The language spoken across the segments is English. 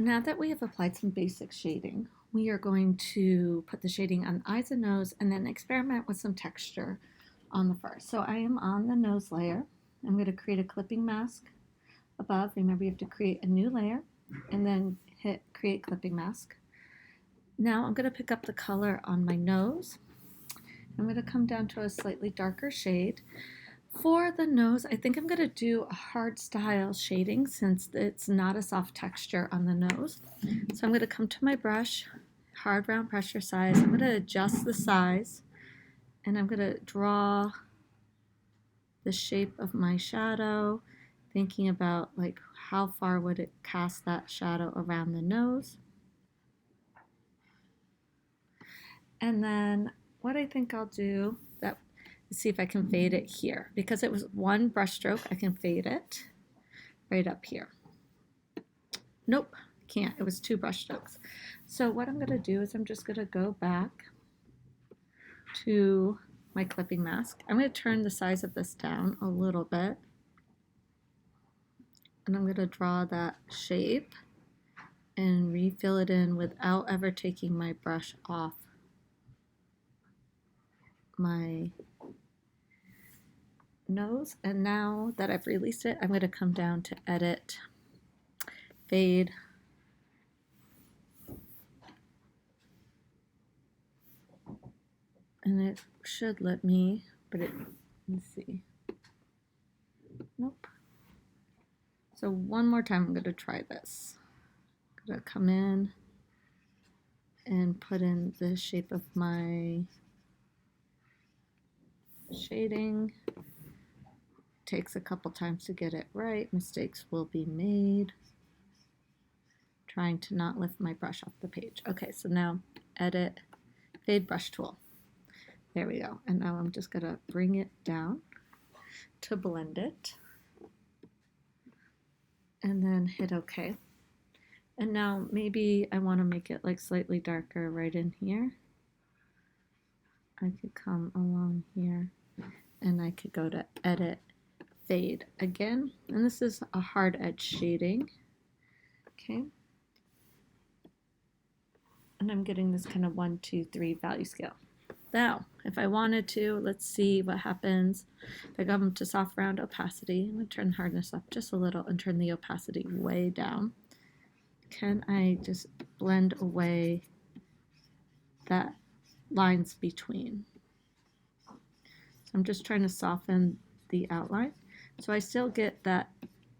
Now that we have applied some basic shading, we are going to put the shading on eyes and nose and then experiment with some texture on the fur. So I am on the nose layer. I'm going to create a clipping mask above. Remember, you have to create a new layer and then hit create clipping mask. Now I'm going to pick up the color on my nose. I'm going to come down to a slightly darker shade. For the nose, I think I'm going to do a hard style shading since it's not a soft texture on the nose. So I'm going to come to my brush, hard round pressure size. I'm going to adjust the size and I'm going to draw the shape of my shadow, thinking about like how far would it cast that shadow around the nose. And then what I think I'll do, see if I can fade it here. Because it was one brush stroke, I can fade it right up here. Nope, can't. It was two brush strokes. So what I'm going to do is I'm just going to go back to my clipping mask. I'm going to turn the size of this down a little bit. And I'm going to draw that shape and refill it in without ever taking my brush off my nose. And now that I've released it, I'm going to come down to edit, fade, and it should let me, but let's see. Nope. So one more time I'm going to try this. I'm going to come in and put in the shape of my shading. Takes a couple times to get it right. Mistakes will be made. Trying to not lift my brush off the page. Okay, so now edit, fade brush tool. There we go. And now I'm just going to bring it down to blend it. And then hit OK. And now maybe I want to make it like slightly darker right in here. I could come along here and I could go to edit, fade again. And this is a hard edge shading. Okay. And I'm getting this kind of 1, 2, 3 value scale. Now, if I wanted to, let's see what happens if I go to soft round opacity. I'm going to turn the hardness up just a little and turn the opacity way down. Can I just blend away that lines between? So I'm just trying to soften the outline. So I still get that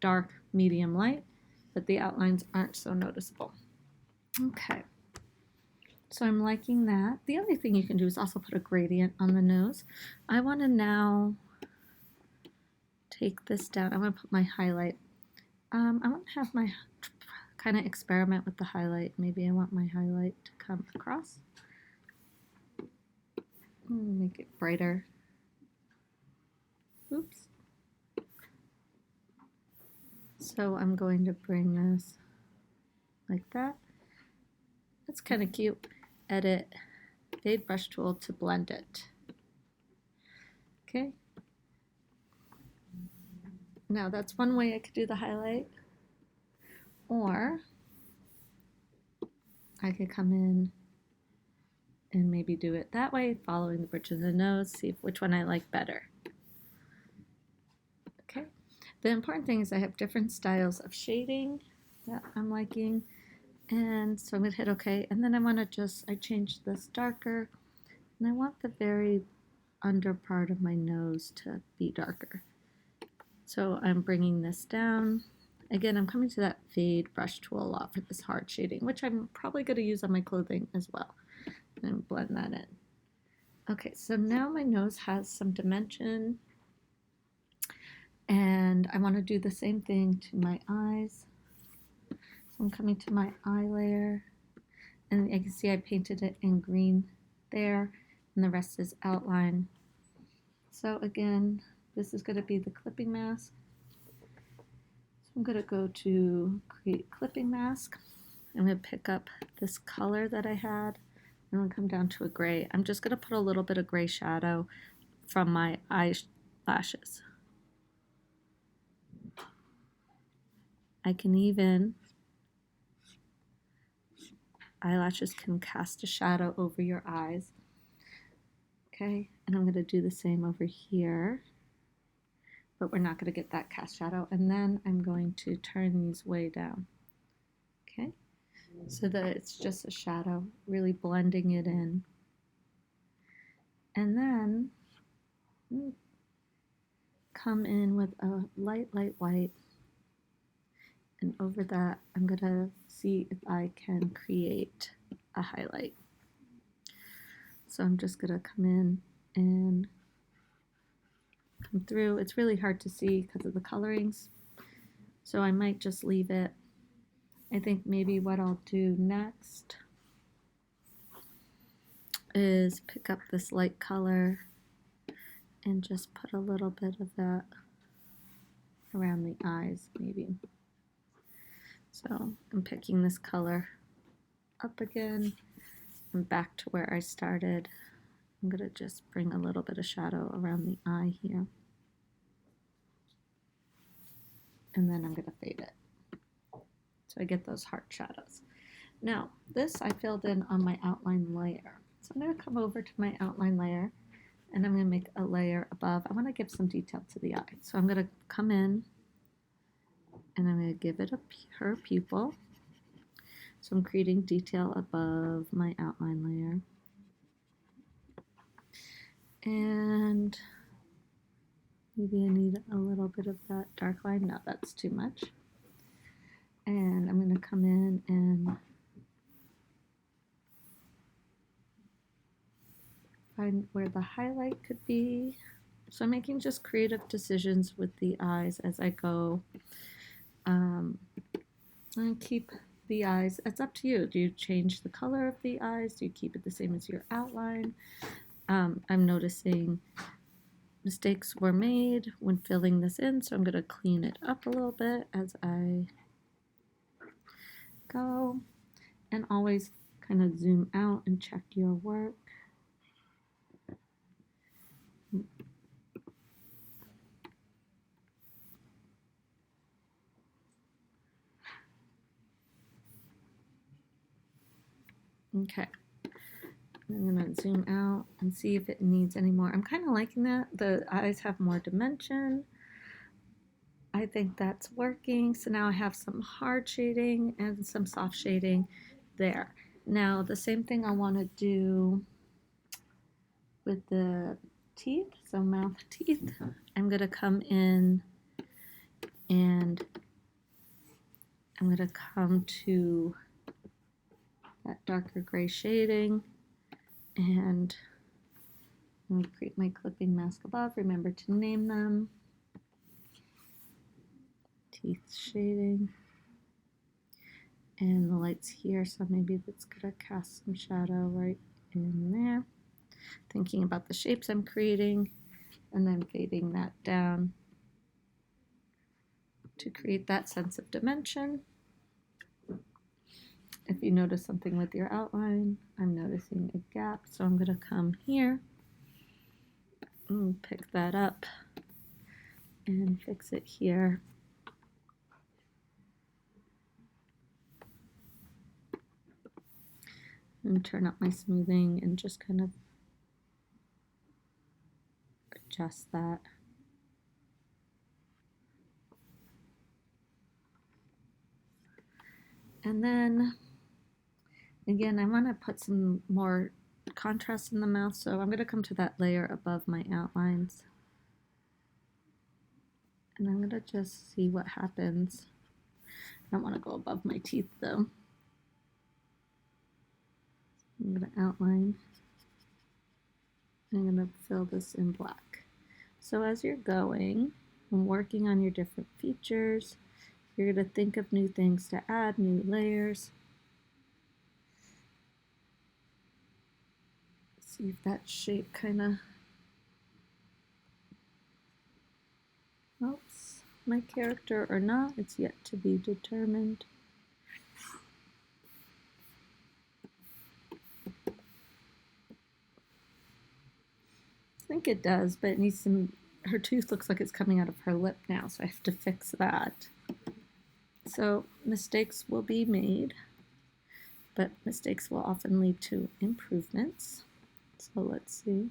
dark medium light, but the outlines aren't so noticeable. Okay. So I'm liking that. The other thing you can do is also put a gradient on the nose. I want to now take this down. I want to put my highlight. I want to have my kind of experiment with the highlight. Maybe I want my highlight to come across. Make it brighter. Oops. So I'm going to bring this like that. That's kind of cute. Edit, fade brush tool to blend it. Okay. Now that's one way I could do the highlight. Or I could come in and maybe do it that way, following the bridge of the nose, see which one I like better. Okay. The important thing is I have different styles of shading that I'm liking. And so I'm going to hit OK. And then I want to I changed this darker. And I want the very under part of my nose to be darker. So I'm bringing this down. Again, I'm coming to that fade brush tool a lot for this hard shading, which I'm probably going to use on my clothing as well. And blend that in. Okay, so now my nose has some dimension. And I want to do the same thing to my eyes. I'm coming to my eye layer, and you can see I painted it in green there, and the rest is outline. So again, this is going to be the clipping mask. So I'm going to go to create clipping mask. I'm going to pick up this color that I had, and I'm going to come down to a gray. I'm just going to put a little bit of gray shadow from my eyelashes. I can even eyelashes can cast a shadow over your eyes. Okay, and I'm going to do the same over here, but we're not going to get that cast shadow. And then I'm going to turn these way down, okay, so that it's just a shadow, really blending it in. And then come in with a light white, and over that I'm going to see if I can create a highlight. So I'm just going to come in and come through. It's really hard to see because of the colorings, so I might just leave it. I think maybe what I'll do next is pick up this light color and just put a little bit of that around the eyes maybe. So I'm picking this color up again and back to where I started. I'm going to just bring a little bit of shadow around the eye here. And then I'm going to fade it, so I get those heart shadows. Now, this I filled in on my outline layer. So I'm going to come over to my outline layer, and I'm going to make a layer above. I want to give some detail to the eye. So I'm going to come in, and I'm going to give it her pupil. So I'm creating detail above my outline layer. And maybe I need a little bit of that dark line. No, that's too much. And I'm going to come in and find where the highlight could be. So I'm making just creative decisions with the eyes as I go. And keep the eyes, it's up to you. Do you change the color of the eyes? Do you keep it the same as your outline? I'm noticing mistakes were made when filling this in, so I'm going to clean it up a little bit as I go, and always kind of zoom out and check your work. Okay, I'm going to zoom out and see if it needs any more. I'm kind of liking that. The eyes have more dimension. I think that's working. So now I have some hard shading and some soft shading there. Now the same thing I want to do with the teeth, so mouth teeth. I'm going to come in and I'm going to come to that darker gray shading, and I'm going to create my clipping mask above. Remember to name them. Teeth shading. And the light's here, so maybe that's going to cast some shadow right in there. Thinking about the shapes I'm creating, and then fading that down to create that sense of dimension. If you notice something with your outline, I'm noticing a gap, so I'm going to come here and pick that up and fix it here. And turn up my smoothing and just kind of adjust that. And then again, I want to put some more contrast in the mouth, so I'm going to come to that layer above my outlines. And I'm going to just see what happens. I don't want to go above my teeth though. I'm going to outline. I'm going to fill this in black. So as you're going and working on your different features, you're going to think of new things to add, new layers. See if that shape kind of helps my character or not. It's yet to be determined. I think it does, but it needs some, her tooth looks like it's coming out of her lip now, so I have to fix that. So mistakes will be made. but mistakes will often lead to improvements. So let's see.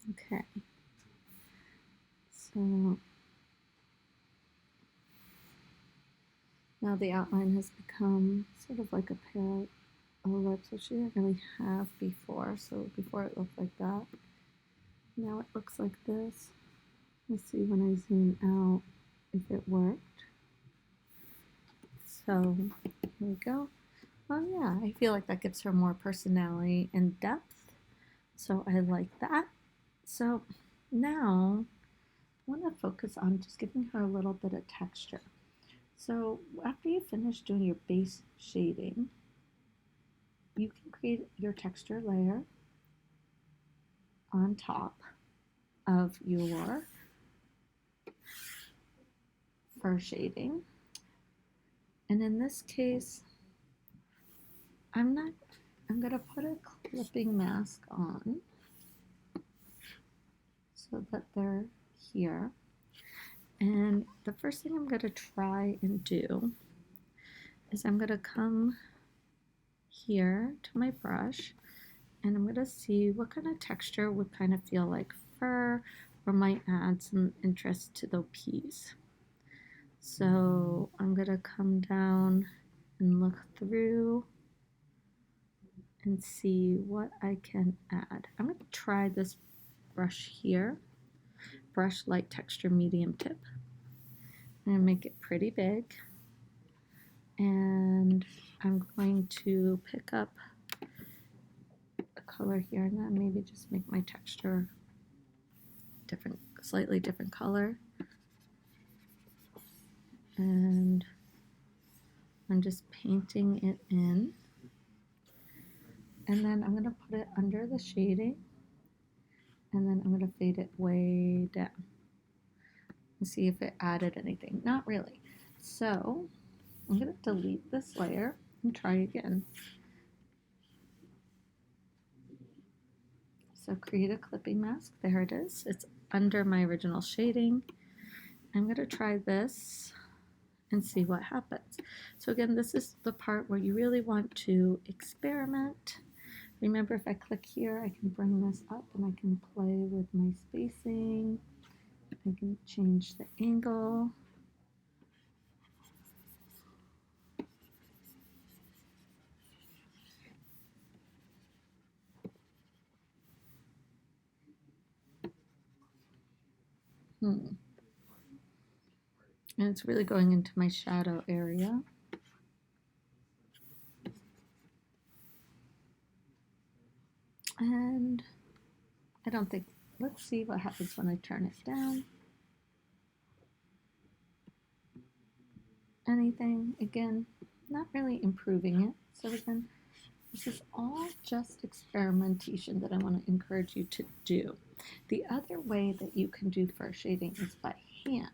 Okay, so now the outline has become sort of like a pair of ellipse, which we didn't really have before. So before it looked like that. Now it looks like this. Let's see when I zoom out if it worked. So here we go. Oh yeah, I feel like that gives her more personality and depth. So I like that. So now I want to focus on just giving her a little bit of texture. So after you finish doing your base shading, you can create your texture layer on top of your fur shading. And in this case, I'm gonna put a clipping mask on so that they're here. And the first thing I'm gonna try and do is I'm gonna come here to my brush and I'm gonna see what kind of texture would kind of feel like fur or might add some interest to the piece. So I'm gonna come down and look through and see what I can add. I'm gonna try this brush here, brush light texture medium tip. I'm gonna make it pretty big and I'm going to pick up a color here and then maybe just make my texture different, slightly different color. And I'm just painting it in. And then I'm gonna put it under the shading and then I'm gonna fade it way down and see if it added anything. Not really. So I'm gonna delete this layer and try again. So create a clipping mask. There it is. It's under my original shading. I'm gonna try this and see what happens. So again, this is the part where you really want to experiment. Remember, if I click here, I can bring this up and I can play with my spacing. I can change the angle. And it's really going into my shadow area. And I don't think, let's see what happens when I turn it down. Anything, again, not really improving it. So again, this is all just experimentation that I want to encourage you to do. The other way that you can do fur shading is by hand.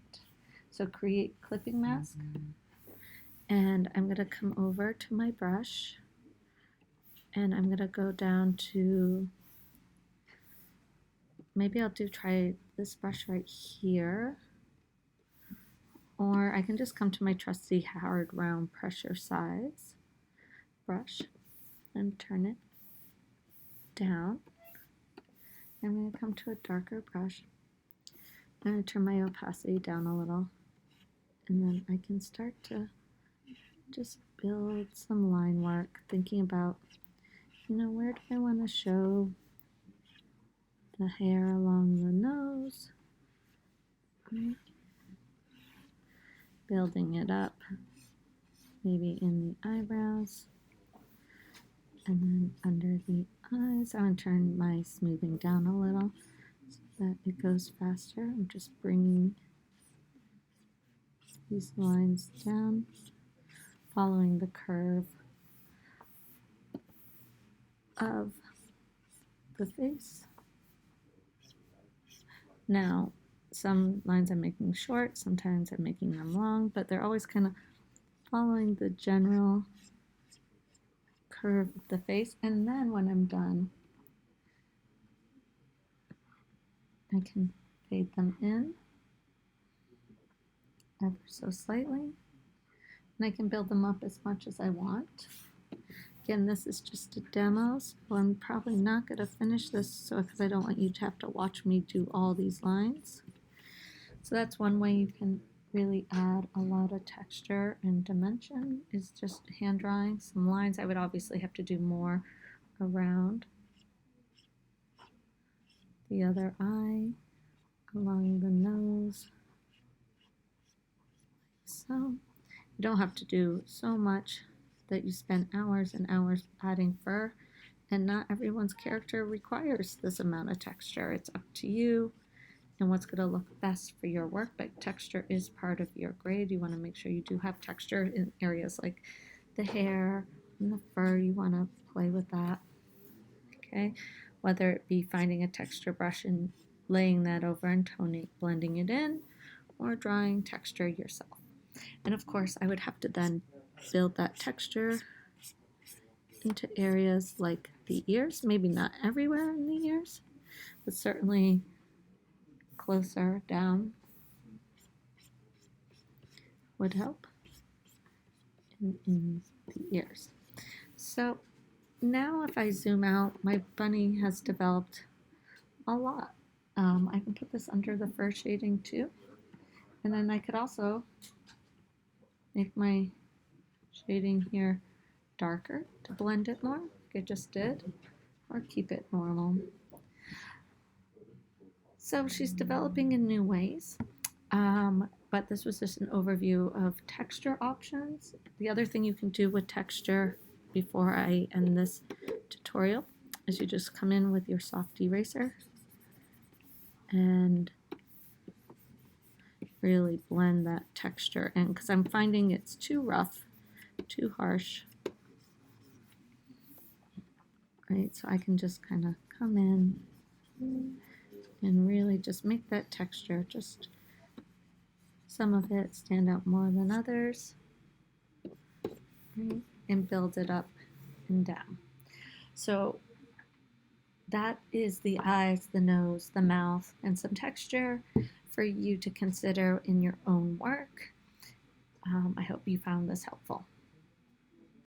So create clipping mask, and I'm going to come over to my brush, and I'm going to go down to, maybe I'll try this brush right here, or I can just come to my trusty Howard round pressure size brush and turn it down. I'm going to come to a darker brush. I'm going to turn my opacity down a little, and then I can start to just build some line work, thinking about, where do I want to show the hair along the nose, building it up, maybe in the eyebrows, and then under the eyes. I'm going to turn my smoothing down a little so that it goes faster. I'm just bringing these lines down, following the curve of the face. Now, some lines I'm making short, sometimes I'm making them long, but they're always kind of following the general curve of the face. And then when I'm done, I can fade them in ever so slightly. And I can build them up as much as I want. Again, this is just a demo, so I'm probably not going to finish this because I don't want you to have to watch me do all these lines. So that's one way you can really add a lot of texture and dimension, is just hand drawing some lines. I would obviously have to do more around the other eye, along the nose. So you don't have to do so much that you spend hours and hours adding fur, and not everyone's character requires this amount of texture. It's up to you and what's going to look best for your work, but texture is part of your grade. You want to make sure you do have texture in areas like the hair and the fur. You want to play with that, okay? Whether it be finding a texture brush and laying that over and toning, blending it in, or drawing texture yourself. And of course, I would have to then build that texture into areas like the ears, maybe not everywhere in the ears, but certainly closer down would help in the ears. So now if I zoom out, my bunny has developed a lot. I can put this under the fur shading too, and then I could also make my shading here darker to blend it more, like I just did, or keep it normal. So she's developing in new ways, but this was just an overview of texture options. The other thing you can do with texture before I end this tutorial is you just come in with your soft eraser and really blend that texture in, because I'm finding it's too rough, too harsh. Right, so I can just kind of come in and really just make that texture, just some of it stand out more than others, right, and build it up and down. So that is the eyes, the nose, the mouth, and some texture for you to consider in your own work. I hope you found this helpful.